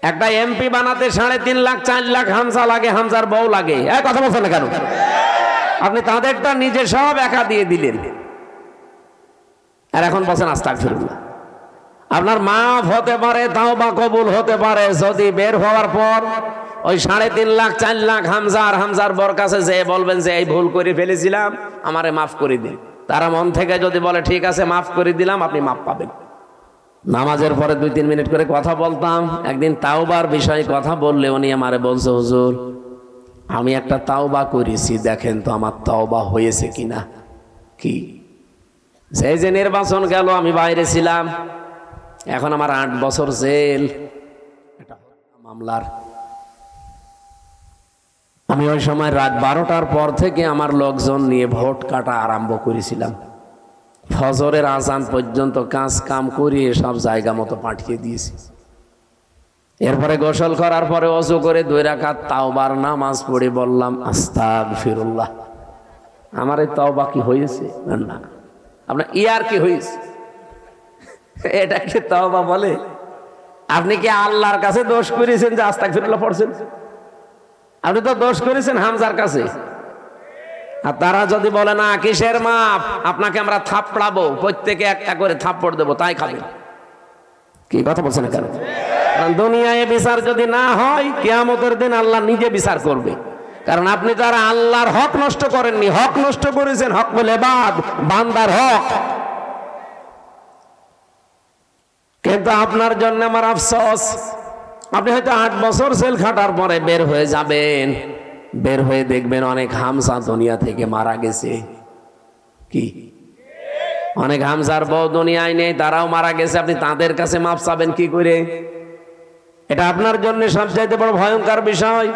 একটা এমপি বানাতে 3.5 লাখ 4 লাখ হামজা লাগে, হামজার বউ লাগে। কথা বলছেন না কেন? আপনি তাদেরটা নিজে সব একা দিয়ে দিলেন, আর এখন বলছেন আস্তাগফিরুল্লাহ। আপনার মাফ হতে পারে, তাওবা কবুল হতে পারে যদি বের হওয়ার পর ওই 3.5 লাখ 4 লাখ হামজার বর কাছে যে বলবেন যে এই ভুল করে ফেলেছিলাম, আমারে মাফ করে দিন। তারা মন থেকে যদি বলে ঠিক আছে মাফ করে দিলাম, আপনি মাফ পাবেন। নামাজের পরে 2-3 মিনিট করে কথা বলতাম। একদিন তাওবার বিষয়ে কথা বললে উনি আমারে বলছে, হুজুর আমি একটা তাওবা করেছি, দেখেন তো আমার তাওবা হয়েছে কিনা। কি? সেই যে নির্বাচন গেল, আমি বাইরে ছিলাম, এখন আমার 8 বছর জেল এটা মামলার। আমি ওই সময় রাত 12টার পর থেকে আমার লোকজন নিয়ে ভোট কাটা আরম্ভ করেছিলাম। ফজরের আজান পর্যন্ত কাজ কাম করিয়ে সব জায়গা মতো পাঠিয়ে দিয়েছি। এরপরে গোসল করার পরে ওযু করে 2 রাকাত তাওবার নামাজ পড়ে বললাম আস্তাগফিরুল্লাহ। আমার এই তাওবা কি হয়েছে? না, আপনার ইয়ার কি হয়েছে? এটা কি তাওবা বলে? আপনি কি আল্লাহর কাছে দোষ করেছেন যে আস্তাগফিরুল্লাহ পড়ছেন? আপনি তো দোষ করেছেন হামজার কাছে। আর তারা যদি বলে না কিসের মাপ, আপনাকে আমরা থাপড়াবো, প্রত্যেকে একটা করে থাপ্পড় দেবো, তাই খাবেন। কি কথা বলছেন কেন? কারণ দুনিয়ায় বিচার যদি না হয়, কিয়ামতের দিন আল্লাহ নিজে বিচার করবে। কারণ আপনি যারা আল্লাহর হক নষ্ট করেননি, হক নষ্ট করেছেন, হক বলে বান্দার হক। কিন্তু আপনার জন্য আমার আফসোস, আপনি হয়তো 8 বছর জেল খাটার পরে বের হয়ে যাবেন, বের হয়ে দেখবেন অনেক হামজা দুনিয়া থেকে মারা গেছে। কি? অনেক হামজার বউ দুনিয়ায় নেই, তারাও মারা গেছে। আপনি তাদের কাছে মাপ চাবেন কি করে? এটা আপনার জন্য সবচাইতে বড় ভয়ঙ্কর বিষয়।